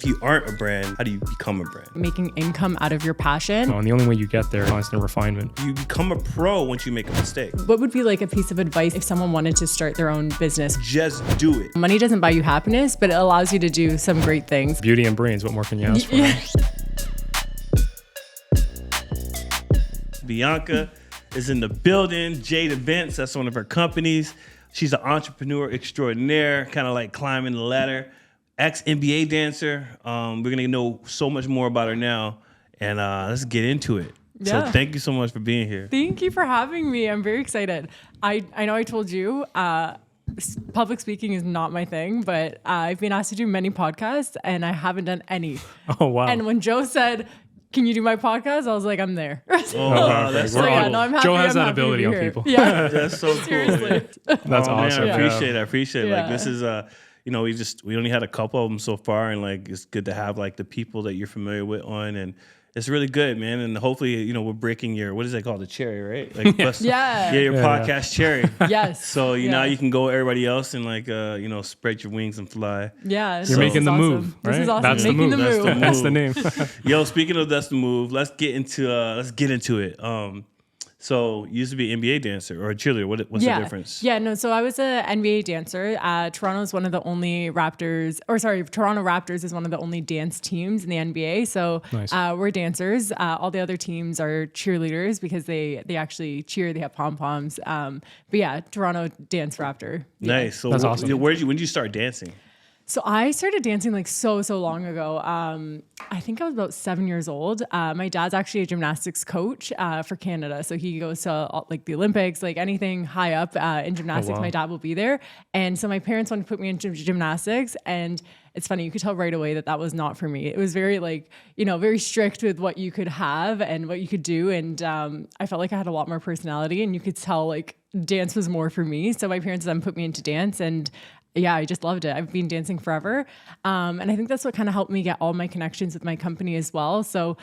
if you aren't a brand, how do you become a brand? Making income out of your passion. And the only way you get there is constant refinement. You become a pro once you make a mistake. What would be like a piece of advice if someone wanted to start their own business? Just do it. Money doesn't buy you happiness, but it allows you to do some great things. Beauty and brains, what more can you ask for? Yeah. Bianca is in the building. Jade Events, that's one of her companies. She's an entrepreneur extraordinaire, kind of like climbing the ladder. Ex-NBA dancer. We're going to know so much more about her now. And let's get into it. Yeah. So thank you so much for being here. Thank you for having me. I'm very excited. I know I told you public speaking is not my thing, but I've been asked to do many podcasts and I haven't done any. Oh, wow. And when Joe said, "Can you do my podcast?" I was like, "I'm there." Oh, that's so yeah, no, I'm happy. Joe has I'm that happy ability to on be here. people. Yeah, That's so cool. seriously. That's Man, awesome. I appreciate it. Yeah. Like this is we only had a couple of them so far, and like it's good to have like the people that you're familiar with on, and it's really good, man. And hopefully, we're breaking your, what is it called, the cherry, right? Like your podcast cherry. Yes. So now you can go with everybody else and like spread your wings and fly. Yeah, You're making the awesome. move, right? This is awesome. That's the Making move. That's the That's the name. Yo, speaking of that's the move, let's get into it. So you used to be an NBA dancer or a cheerleader. What's the difference? Yeah, no. So I was an NBA dancer. Toronto is one of the only Toronto Raptors is one of the only dance teams in the NBA. So Nice. We're dancers. All the other teams are cheerleaders because they actually cheer. They have pom poms. But yeah, Toronto dance Raptor. Yeah. Nice. So That's awesome. when did you start dancing? So I started dancing like so long ago. I think I was about 7 years old. My dad's actually a gymnastics coach for Canada. So he goes to like the Olympics, like anything high up in gymnastics, Oh, wow. my dad will be there. And so my parents wanted to put me into gymnastics, and it's funny, you could tell right away that was not for me. It was very very strict with what you could have and what you could do. And I felt like I had a lot more personality, and you could tell like dance was more for me. So my parents then put me into dance, and yeah, I just loved it. I've been dancing forever. And I think that's what kind of helped me get all my connections with my company as well. So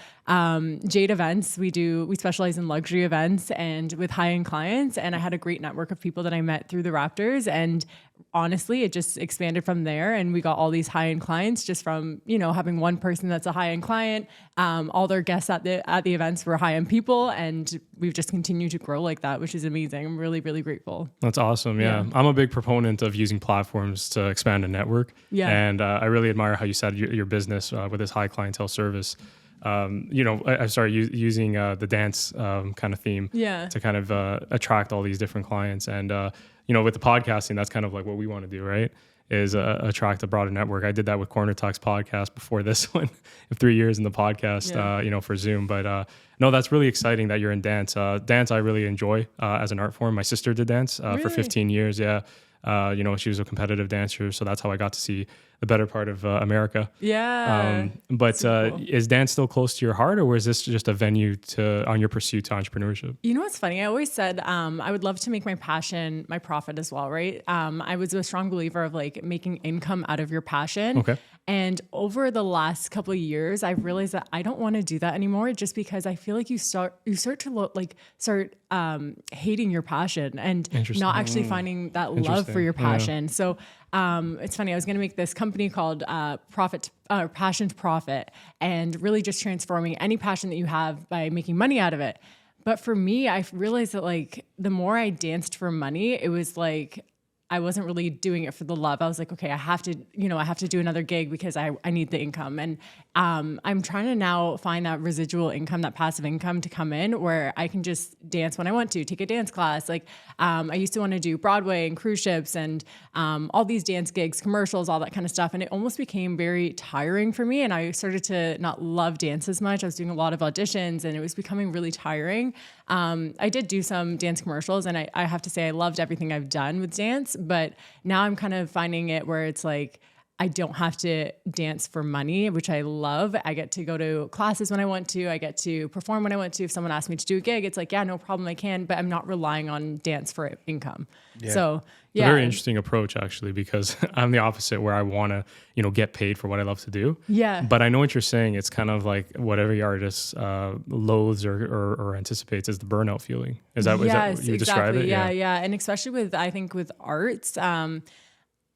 Jade Events, we specialize in luxury events and with high-end clients. And I had a great network of people that I met through the Raptors. And honestly, it just expanded from there. And we got all these high-end clients just from, having one person that's a high-end client. All their guests at the events were high-end people. And we've just continued to grow like that, which is amazing. I'm really, really grateful. That's awesome. Yeah. I'm a big proponent of using platforms to expand a network. Yeah. And I really admire how you said your business with this high clientele service. I started using the dance kind of theme to kind of attract all these different clients. And, with the podcasting, that's kind of like what we want to do, right? Is attract a broader network. I did that with Corner Talks podcast before this one, 3 years in the podcast, for Zoom. But no, that's really exciting that you're in dance. Dance I really enjoy as an art form. My sister did dance for 15 years. Yeah. She was a competitive dancer, so that's how I got to see the better part of America. Yeah. But so cool. Is dance still close to your heart, or was this just a venue on your pursuit to entrepreneurship? You know what's funny? I always said I would love to make my passion my profit as well, right? I was a strong believer of like making income out of your passion. Okay. And over the last couple of years, I've realized that I don't want to do that anymore, just because I feel like you start hating your passion and not actually finding that love for your passion. Yeah. So it's funny. I was going to make this company called Passion to Profit, and really just transforming any passion that you have by making money out of it. But for me, I realized that like the more I danced for money, it was like I wasn't really doing it for the love. I was like, okay, I have to do another gig because I need the income. And I'm trying to now find that residual income, that passive income to come in where I can just dance when I want to, take a dance class. Like I used to want to do Broadway and cruise ships and all these dance gigs, commercials, all that kind of stuff. And it almost became very tiring for me. And I started to not love dance as much. I was doing a lot of auditions and it was becoming really tiring. I did do some dance commercials, and I have to say I loved everything I've done with dance, but now I'm kind of finding it where it's like, I don't have to dance for money, which I love. I get to go to classes when I want to. I get to perform when I want to. If someone asks me to do a gig, it's like, yeah, no problem, I can, but I'm not relying on dance for income. Yeah. So yeah. It's a very interesting approach, actually, because I'm the opposite, where I want to, get paid for what I love to do. Yeah. But I know what you're saying. It's kind of like what every artist loathes or anticipates is the burnout feeling. Is that what you describe it? Yeah. And especially I think with arts,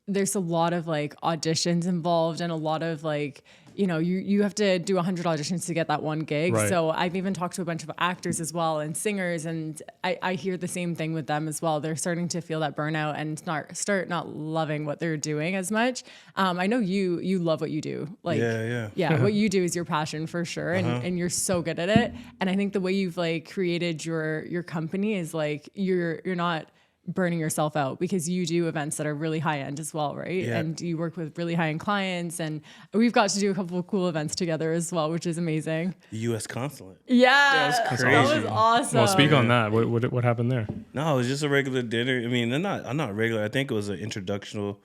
there's a lot of like auditions involved and a lot of like, you have to do 100 auditions to get that one gig. Right. So I've even talked to a bunch of actors as well and singers, and I hear the same thing with them as well. They're starting to feel that burnout and start not loving what they're doing as much. I know you love what you do. Like, yeah, what you do is your passion for sure. And you're so good at it. And I think the way you've like created your company is like, you're not burning yourself out, because you do events that are really high end as well, right? Yeah. And you work with really high end clients, and we've got to do a couple of cool events together as well, which is amazing. The U.S. consulate. Yeah, That was that crazy. was awesome. Well, speak on that. What happened there? No, it was just a regular dinner. I mean, I'm not regular. I think it was an introductional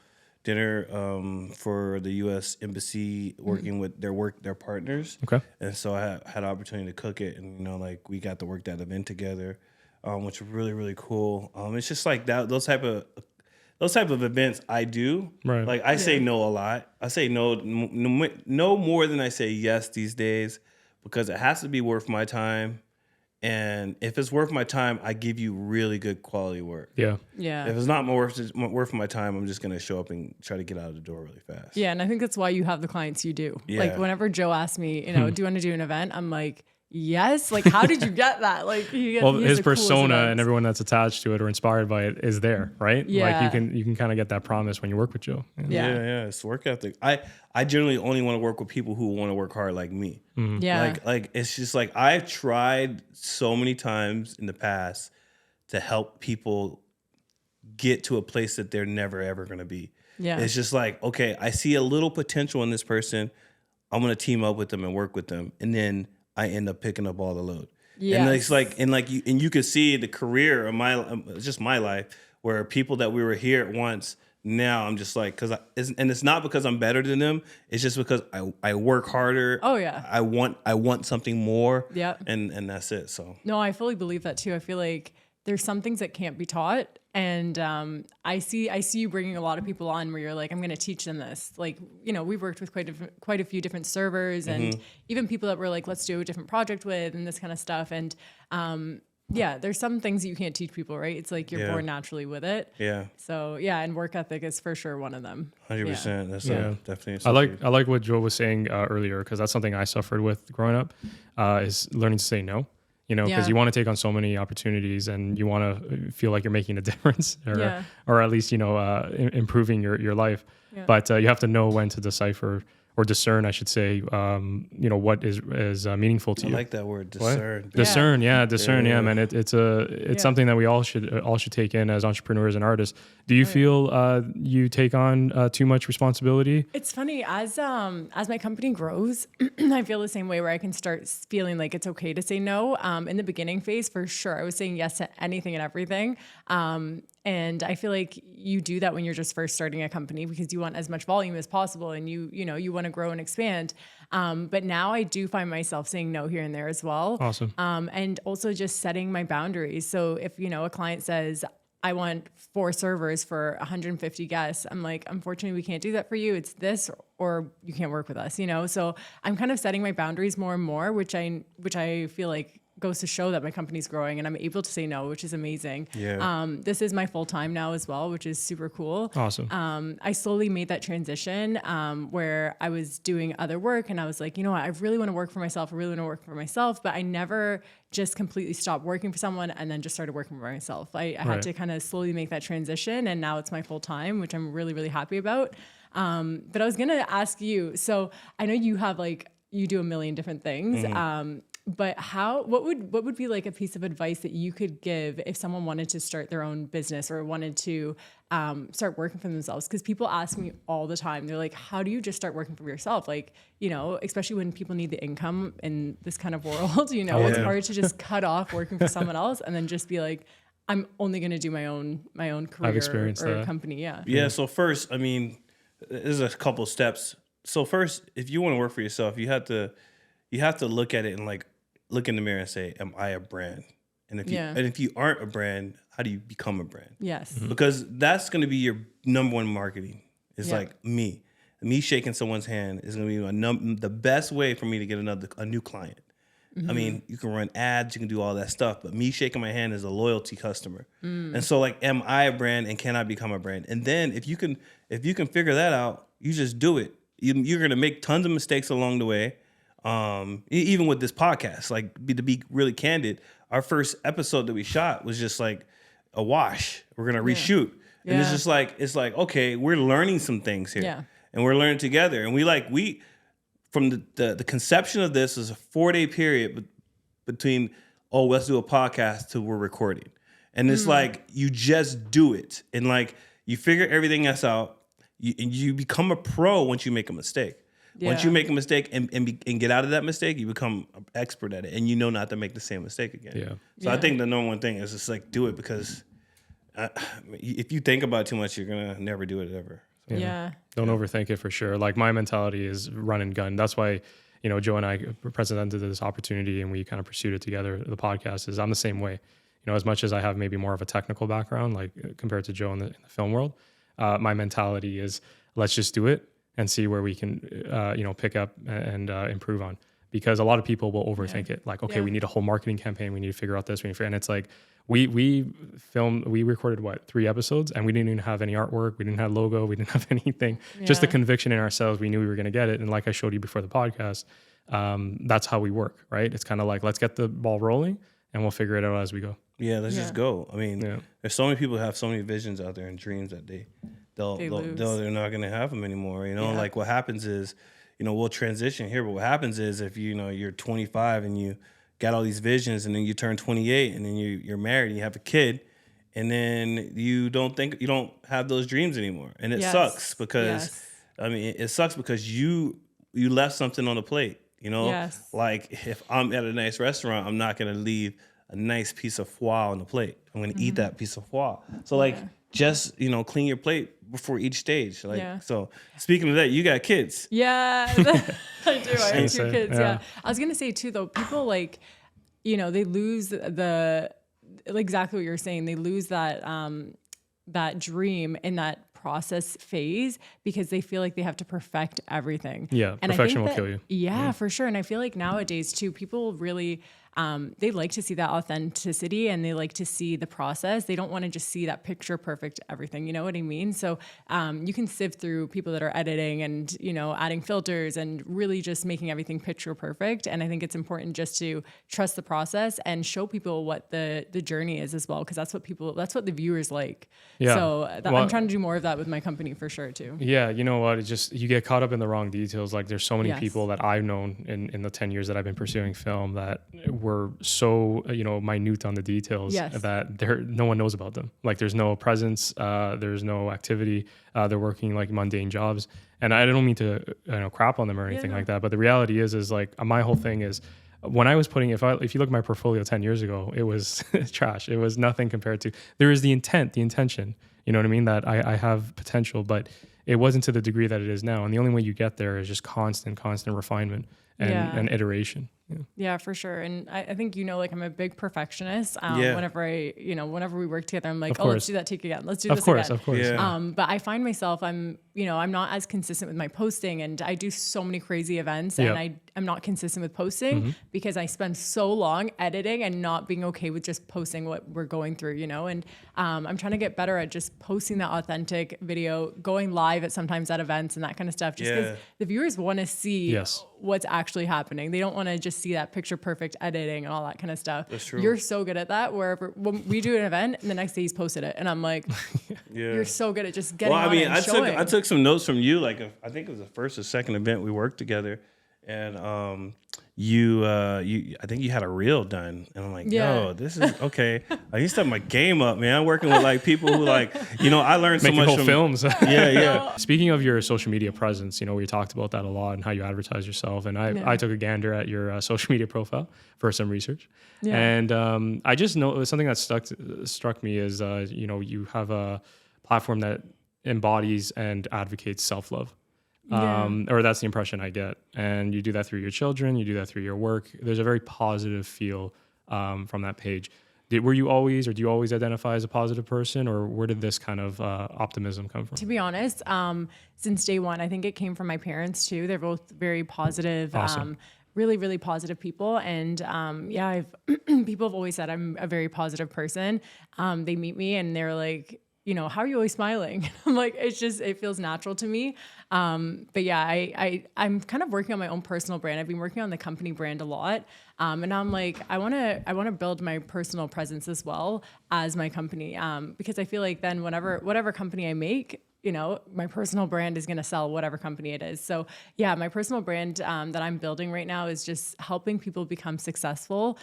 dinner for the U.S. Embassy working with their partners. Okay. And so I had an opportunity to cook it, and like we got to work that event together, which was really, really cool. It's just like that those type of events I do. Right. Like I say no a lot. I say no more than I say yes these days, because it has to be worth my time. And if it's worth my time, I give you really good quality work. Yeah. Yeah. If it's not worth my time, I'm just going to show up and try to get out of the door really fast. Yeah, and I think that's why you have the clients you do. Yeah. Like whenever Joe asks me, do you want to do an event? I'm like, yes. Like, how did you get that? Like, his persona and everyone that's attached to it or inspired by it is there, right? Yeah. Like you can kind of get that promise when you work with Joe. Yeah. It's work ethic. I generally only want to work with people who want to work hard like me. Mm-hmm. Yeah. Like it's just like I've tried so many times in the past to help people get to a place that they're never ever going to be. Yeah. It's just like, okay, I see a little potential in this person. I'm going to team up with them and work with them. And then I end up picking up all the load. Yes. And it's like, you could see the career of just my life, where people that we were here at once, now I'm just like, it's not because I'm better than them. It's just because I work harder. Oh yeah. I want something more. Yeah. And that's it. So no, I fully believe that too. I feel like there's some things that can't be taught. And I see you bringing a lot of people on where you're like, I'm going to teach them this. Like, we've worked with quite a few different servers and even people that we're like, let's do a different project with and this kind of stuff. And yeah, there's some things that you can't teach people, right? It's like you're born naturally with it. Yeah. So yeah, and work ethic is for sure one of them. 100%. That's definitely. I like what Joe was saying earlier, because that's something I suffered with growing up, is learning to say no. Because you want to take on so many opportunities and you want to feel like you're making a difference or at least, improving your life. Yeah. But you have to know when to decipher or discern, I should say, what is meaningful to you. I like that word, discern. What? Discern, discern, man. It's something that we all should take in as entrepreneurs and artists. Do you feel you take on too much responsibility? It's funny, as my company grows, I feel the same way, where I can start feeling like it's okay to say no. In the beginning phase, for sure, I was saying yes to anything and everything. And I feel like you do that when you're just first starting a company, because you want as much volume as possible, and you want to grow and expand. But now I do find myself saying no here and there as well. Awesome. And also just setting my boundaries. So if a client says, I want 4 servers for 150 guests, I'm like, unfortunately, we can't do that for you. It's this, or you can't work with us. So I'm kind of setting my boundaries more and more, which I feel like goes to show that my company's growing and I'm able to say no, which is amazing. Yeah. This is my full time now as well, which is super cool. Awesome. I slowly made that transition where I was doing other work and I was like, you know what, I really want to work for myself. But I never just completely stopped working for someone and then just started working for myself. I had to kind of slowly make that transition, and now it's my full time, which I'm really, really happy about. But I was going to ask you, so I know you have you do a million different things. But what would be like a piece of advice that you could give if someone wanted to start their own business or wanted to start working for themselves? Because people ask me all the time, they're like, how do you just start working for yourself? Especially when people need the income in this kind of world, it's hard to just cut off working for someone else and then just be like, I'm only going to do my own career or company. Yeah. Yeah. So first, there's a couple steps. So first, if you want to work for yourself, you have to look at it and look in the mirror and say, am I a brand? And if you aren't a brand, how do you become a brand? Yes. Mm-hmm. Because that's going to be your number one marketing. It's like me shaking someone's hand is going to be the best way for me to get a new client. Mm-hmm. You can run ads, you can do all that stuff, but me shaking my hand is a loyalty customer. And so am I a brand and can I become a brand? And then if you can figure that out, you just do it. you're going to make tons of mistakes along the way. Even with this podcast, like to be really candid, our first episode that we shot was just like a wash. We're going to reshoot. And it's just like, okay, we're learning some things here and we're learning together. And we from the conception of this is a 4-day period between, let's do a podcast to we're recording. And it's like, you just do it. And like, you figure everything else out. You become a pro once you make a mistake. Yeah. Once you make a mistake and get out of that mistake, you become an expert at it, and you know not to make the same mistake again. Yeah. So I think the number one thing is just like do it, because if you think about it too much, you're gonna never do it ever. So. Yeah. Don't overthink it for sure. Like my mentality is run and gun. That's why Joe and I presented this opportunity and we kind of pursued it together. The podcast is I'm the same way. As much as I have maybe more of a technical background, like compared to Joe in the film world, my mentality is let's just do it and see where we can, pick up and improve on. Because a lot of people will overthink it. Like, okay, we need a whole marketing campaign. We need to figure out this. And it's like, we recorded 3 episodes, and we didn't even have any artwork. We didn't have logo. We didn't have anything. Yeah. Just the conviction in ourselves. We knew we were going to get it. And like I showed you before the podcast, that's how we work, right? It's kind of like, let's get the ball rolling and we'll figure it out as we go. Yeah, let's just go. I mean, there's so many people who have so many visions out there and dreams that they're not going to have them anymore. Like what happens is, we'll transition here, but what happens is if you're 25 and you got all these visions, and then you turn 28 and then you're married and you have a kid, and then you don't have those dreams anymore. And it sucks because it sucks because you left something on the plate, Like if I'm at a nice restaurant, I'm not going to leave a nice piece of foie on the plate. I'm going to eat that piece of foie. So just, clean your plate before each stage. So speaking of that, you got kids. Yeah, I do. I have 2 kids. Yeah. I was going to say too, though, people they lose exactly what you're saying. They lose that dream in that process phase because they feel like they have to perfect everything. Yeah. And perfection will kill you. Yeah, for sure. And I feel like nowadays too, people really, they like to see that authenticity and they like to see the process. They don't want to just see that picture perfect everything. You know what I mean? So you can sift through people that are editing and, adding filters and really just making everything picture perfect. And I think it's important just to trust the process and show people what the journey is as well. Because that's what the viewers like. Yeah. So I'm trying to do more of that with my company for sure too. Yeah. You know what? You get caught up in the wrong details. Like there's so many people that I've known in the 10 years that I've been pursuing film that were so minute on the details that no one knows about them. Like there's no presence, there's no activity. They're working like mundane jobs, and I don't mean to crap on them or anything like that. But the reality is like my whole thing is when I was putting if you look at my portfolio 10 years ago, it was trash. It was nothing compared to there is the intention. You know what I mean? That I have potential, but it wasn't to the degree that it is now. And the only way you get there is just constant refinement and iteration. Yeah, for sure. And I think, like I'm a big perfectionist. Whenever whenever we work together, I'm like, let's do that take again. Let's do this again. Of course. Yeah. But I find myself, I'm not as consistent with my posting, and I do so many crazy events and I'm not consistent with posting because I spend so long editing and not being okay with just posting what we're going through, and I'm trying to get better at just posting that authentic video, going live sometimes at events and that kind of stuff, just because the viewers want to see what's actually happening. They don't want to just see that picture perfect editing and all that kind of stuff. That's true. You're so good at that. When we do an event and the next day he's posted it, and I'm like, you're so good at just getting on it and showing. I took some notes from you. Like I think it was the first or second event we worked together, and I think you had a reel done, and I'm like, yo, this is okay. I need to step my game up, man. I'm working with like people who I learned so much whole from films. Yeah. Speaking of your social media presence, we talked about that a lot and how you advertise yourself. And I took a gander at your social media profile for some research, and I just know something that struck me is you have a platform that embodies and advocates self-love. Or that's the impression I get. And you do that through your children, you do that through your work. There's a very positive feel from that page. Were you always, or do you always identify as a positive person, or where did this kind of optimism come from? To be honest, since day one, I think it came from my parents too. They're both very positive, awesome. Really, really positive people. And people have always said I'm a very positive person. They meet me and they're like, how are you always smiling? I'm like, it feels natural to me. But yeah, I'm kind of working on my own personal brand. I've been working on the company brand a lot. And I'm like, I want to build my personal presence as well as my company. Because I feel like then whatever company I make, my personal brand is going to sell whatever company it is. So yeah, my personal brand that I'm building right now is just helping people become successful,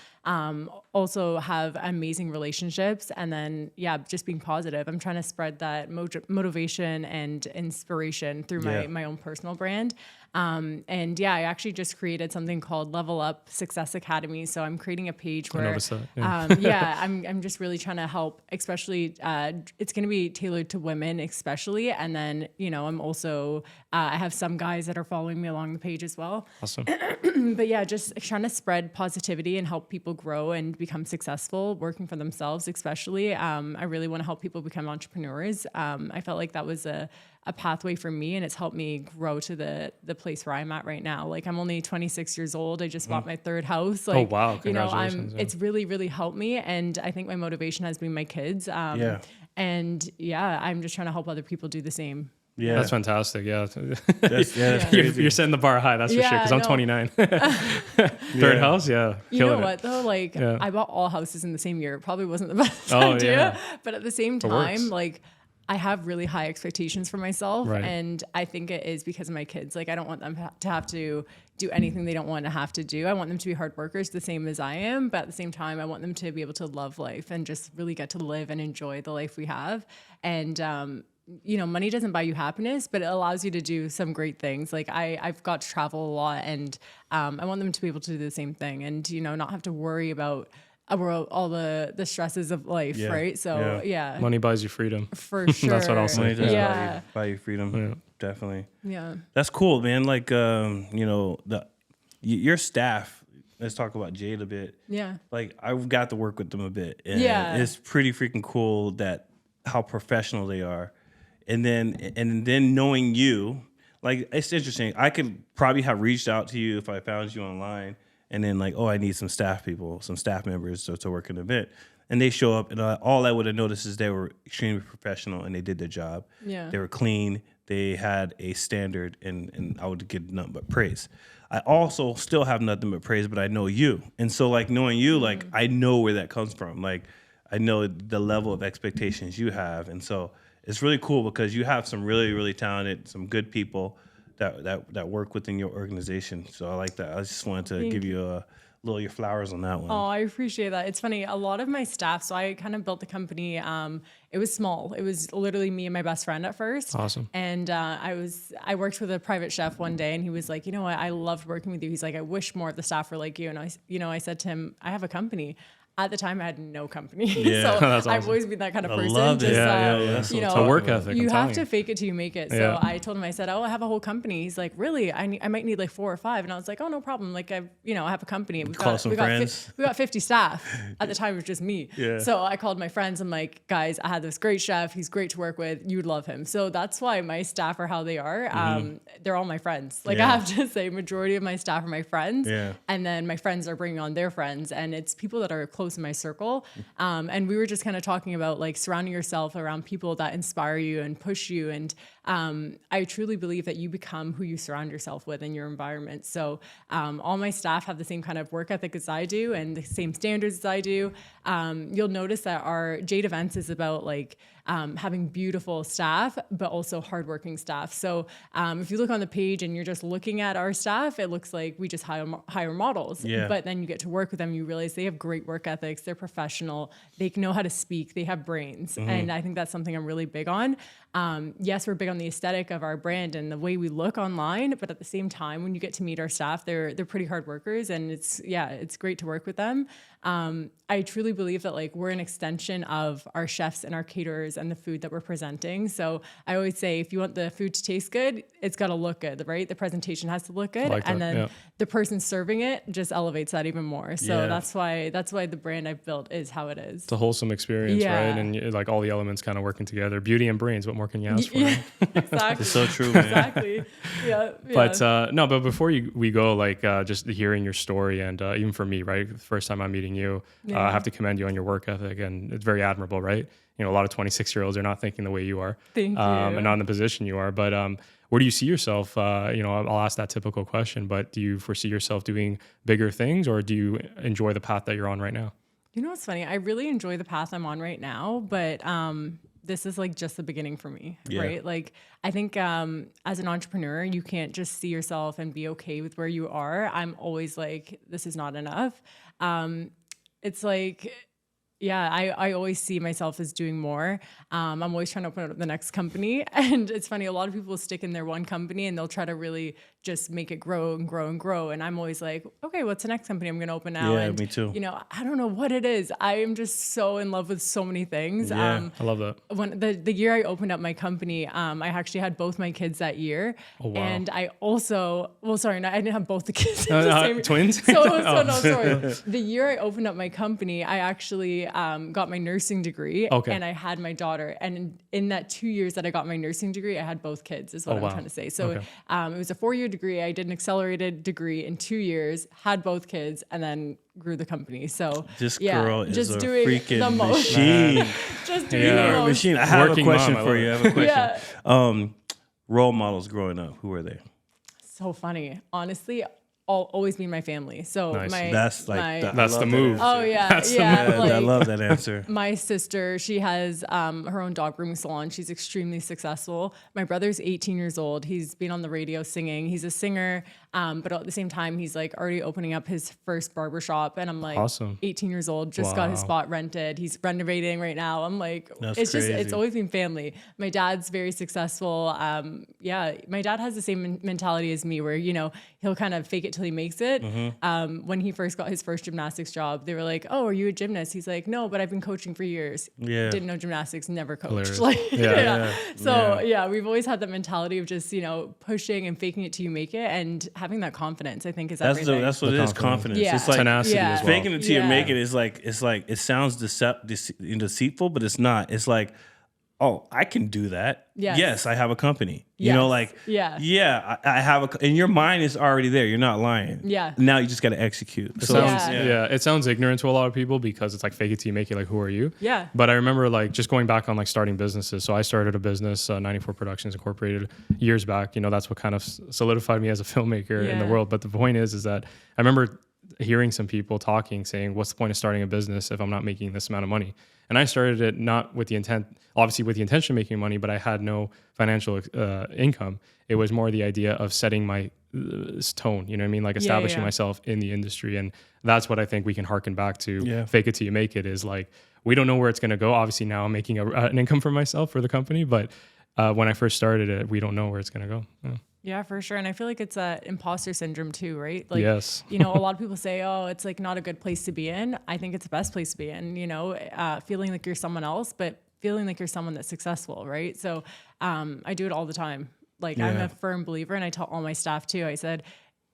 also have amazing relationships, and then just being positive. I'm trying to spread that motivation and inspiration through my own personal brand. And I actually just created something called Level Up Success Academy. So I'm creating a page where, I'm just really trying to help, especially, it's going to be tailored to women, especially. And then, I'm also, I have some guys that are following me along the page as well. Awesome. But yeah, just trying to spread positivity and help people grow and become successful, working for themselves, especially. I really want to help people become entrepreneurs. I felt like that was a pathway for me, and it's helped me grow to the place where I'm at right now. Like, I'm only 26 years old. I just bought my third house. Like, oh wow, congratulations. It's really, really helped me. And I think my motivation has been my kids. And I'm just trying to help other people do the same. Yeah, that's fantastic. Yeah, that's you're setting the bar high. That's for sure. Because I'm 29. Third house, You know what though? Like, I bought all houses in the same year. It probably wasn't the best idea, but at the same time, like, I have really high expectations for myself, and I think it is because of my kids. Like, I don't want them to have to do anything they don't want to have to do. I want them to be hard workers the same as I am, but at the same time, I want them to be able to love life and just really get to live and enjoy the life we have. And money doesn't buy you happiness, but it allows you to do some great things. Like, I've got to travel a lot, and I want them to be able to do the same thing, and not have to worry about all the stresses of life, right? So money buys you freedom, for sure. That's what I'll say. Money does buy you freedom, definitely. Yeah, that's cool, man. Like, your staff. Let's talk about Jade a bit. Yeah, like, I've got to work with them a bit, and it's pretty freaking cool that how professional they are, and then knowing you, like, it's interesting. I could probably have reached out to you if I found you online. And then, like, I need some staff members to work an event. And they show up, and all I would have noticed is they were extremely professional, and they did their job. Yeah. They were clean. They had a standard, and I would get nothing but praise. I also still have nothing but praise, but I know you. And so, like, knowing you, like, I know where that comes from. Like, I know the level of expectations you have. And so it's really cool because you have some really, really talented, some good people that work within your organization. So I like that. I just wanted to give you a little your flowers on that one. Oh, I appreciate that. It's funny. A lot of my staff, so I kind of built the company. It was small. It was literally me and my best friend at first. Awesome. And I worked with a private chef one day, and he was like, you know what? I loved working with you. He's like, I wish more of the staff were like you. And I said to him, I have a company. At the time, I had no company. Yeah. So awesome. I've always been that kind of person. Love it. Just, it's a work ethic. You have to fake it till you make it. So I told him, I said, I have a whole company. He's like, really? I might need like 4 or 5. And I was like, oh, no problem. Like, I have a company. We got 50 staff. At the time, it was just me. Yeah. So I called my friends. I'm like, guys, I had this great chef. He's great to work with. You'd love him. So that's why my staff are how they are. They're all my friends. Like, I have to say, majority of my staff are my friends. Yeah. And then my friends are bringing on their friends. And it's people that are close in my circle. And we were just kind of talking about, like, surrounding yourself around people that inspire you and push you. And I truly believe that you become who you surround yourself with in your environment. So all my staff have the same kind of work ethic as I do and the same standards as I do. You'll notice that our Jade Events is about, like, having beautiful staff, but also hardworking staff. So if you look on the page and you're just looking at our staff, it looks like we just hire models. Yeah. But then you get to work with them, you realize they have great work ethics, they're professional, they know how to speak, they have brains. And I think that's something I'm really big on. Yes, we're big on the aesthetic of our brand and the way we look online, but at the same time, when you get to meet our staff, they're pretty hard workers, and it's great to work with them. I truly believe that, like, we're an extension of our chefs and our caterers and the food that we're presenting. So I always say, if you want the food to taste good, it's got to look good, right? The presentation has to look good, and then the person serving it just elevates that even more. So that's why the brand I've built is how it is. It's a wholesome experience, right? And like all the elements kind of working together. Beauty and brains. What more can you ask for? Yeah, exactly. It's so true, man. Exactly. Yeah. But no, but before we go, like just hearing your story, and even for me, right, the first time I'm meeting you, I have to commend you on your work ethic, and it's very admirable, right? You know, a lot of 26-year-olds are not thinking the way you are. Thank you. And not in the position you are. But where do you see yourself? You know, I'll ask that typical question, but do you foresee yourself doing bigger things, or do you enjoy the path that you're on right now? You know what's funny? I really enjoy the path I'm on right now, but this is like just the beginning for me, right? Like I think as an entrepreneur, you can't just see yourself and be okay with where you are. I'm always like, this is not enough. It's like, yeah, I always see myself as doing more. I'm always trying to open up the next company. And it's funny, a lot of people stick in their one company and they'll try to really just make it grow and grow and grow. And I'm always like, okay, what's the next company I'm going to open now? Yeah, and, me too. You know, I don't know what it is. I am just so in love with so many things. Yeah, I love that. When the year I opened up my company, I actually had both my kids that year. Oh, wow. And I also, I didn't have both the kids. Twins? Sorry. The year I opened up my company, I actually got my nursing degree, and I had my daughter. And in that 2 years that I got my nursing degree, I had both kids, is what I'm trying to say. So it was a 4-year degree. I did an accelerated degree in 2 years, had both kids, and then grew the company. So this girl is just a doing freaking the most. machine. Just doing the most. Machine. I have Working a question mom, for you. I have a question. Yeah. Role models growing up, who are they? So funny. Honestly, I'll always be my family. So Nice. That's like That's the move. Oh yeah, That's the yeah. move. Like, I love that answer. my sister, she has her own dog grooming salon. She's extremely successful. My brother's 18 years old. He's been on the radio singing. He's a singer, but at the same time, he's like already opening up his first barbershop. And I'm like, Awesome. 18 years old, just got his spot rented. He's renovating right now. I'm like, That's it's crazy. just, it's always been family. My dad's very successful. My dad has the same mentality as me where, you know, he'll kind of fake it till he makes it. When he first got his first gymnastics job, they were like, "Oh, are you a gymnast?" He's like, "No, but I've been coaching for years." Yeah. Didn't know gymnastics, never coached. Hilarious. Like, Yeah. So we've always had that mentality of just, you know, pushing and faking it till you make it, and having that confidence, I think, is everything. That's what it is. Confidence. Yeah. It's like tenacity as well. faking it till you make it is like it sounds deceitful, but it's not. It's like, oh, I can do that. Yes, I have a company. You know, like, I have and your mind is already there. You're not lying. Yeah. Now you just got to execute. It sounds ignorant to a lot of people because it's like fake it till you make it. Like, who are you? Yeah. But I remember like just going back on like starting businesses. So I started a business, 94 Productions Incorporated, years back. You know, that's what kind of solidified me as a filmmaker in the world. But the point is that I remember hearing some people talking, saying, what's the point of starting a business if I'm not making this amount of money? And I started it not with the intent, obviously with the intention of making money, but I had no financial income. It was more the idea of setting my tone, you know what I mean? Like establishing myself in the industry. And that's what I think we can harken back to. Fake it till you make it is like, we don't know where it's going to go. Obviously now I'm making an income for myself for the company, but when I first started it, we don't know where it's going to go. Yeah, for sure. And I feel like it's that imposter syndrome too, right? Like, yes. You know, a lot of people say, oh, it's like not a good place to be in. I think it's the best place to be in, you know, feeling like you're someone else, but feeling like you're someone that's successful, right? So I do it all the time. Like I'm a firm believer, and I tell all my staff too, I said,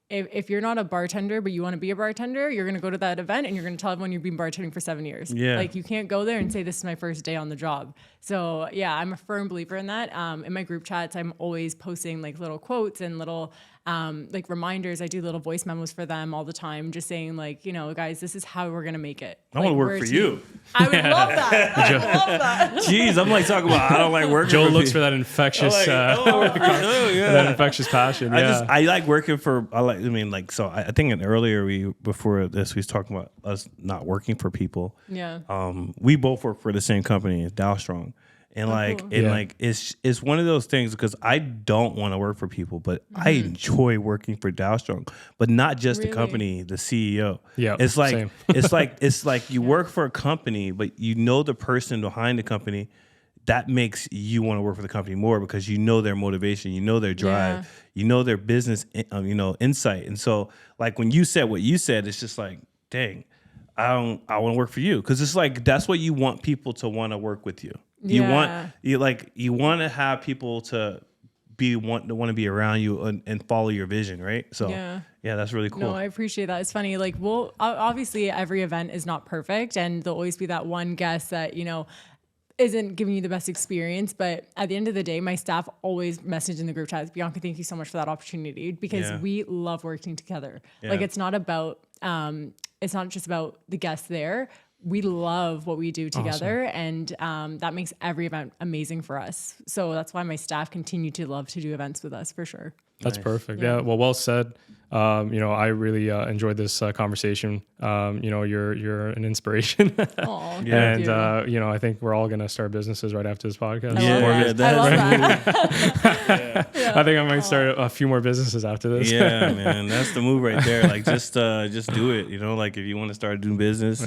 if you're not a bartender, but you want to be a bartender, you're going to go to that event and you're going to tell everyone you've been bartending for 7 years. Yeah. Like you can't go there and say, this is my first day on the job. So yeah, I'm a firm believer in that. In my group chats, I'm always posting like little quotes and little like reminders. I do little voice memos for them all the time, just saying like, you know, guys, this is how we're going to make it. I want to work for you. I would love that. I would love that. Jeez, I'm like talking about I don't like working Joe for looks people. for that infectious, Yeah. that infectious passion. I like working for. I think before this we was talking about us not working for people. Yeah. We both work for the same company, Dow Strong, and it's one of those things because I don't want to work for people, but I enjoy working for Dow Strong, but not just the company, the CEO. Yeah, it's like same. it's like you work for a company, but you know the person behind the company. That makes you want to work for the company more because you know their motivation, you know their drive, you know their business, insight. And so, like when you said what you said, it's just like, dang, I want to work for you because it's like that's what you want people to want to work with you. You want to have people to want to be around you and follow your vision, right? So yeah, that's really cool. No, I appreciate that. It's funny. Like, obviously every event is not perfect, and there'll always be that one guest that, you know, isn't giving you the best experience. But at the end of the day, my staff always message in the group chat, Bianca, thank you so much for that opportunity, because we love working together. Like, it's not just about the guests there. We love what we do together, and that makes every event amazing for us. So that's why my staff continue to love to do events with us, for sure. That's perfect. Yeah. Well said. You know, I really enjoyed this conversation. You know, you're an inspiration. Aww, and you know, I think we're all gonna start businesses right after this podcast. I love that. I think I might start a few more businesses after this. Yeah, man, that's the move right there. Like, just do it. You know, like if you want to start doing business.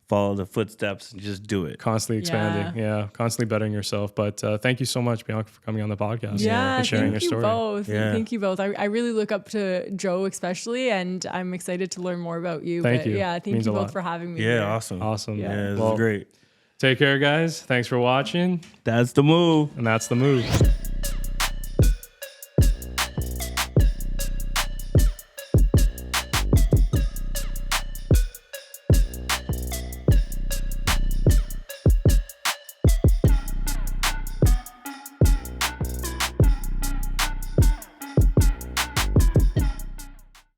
Follow the footsteps and just do it. Constantly expanding. Constantly bettering yourself. But thank you so much, Bianca, for coming on the podcast and sharing your story. Thank you both. I really look up to Joe especially, and I'm excited to learn more about you. Thank you. Yeah, thank you both for having me. Yeah, here. awesome. Yeah, this is great. Take care, guys. Thanks for watching. That's the move. And that's the move.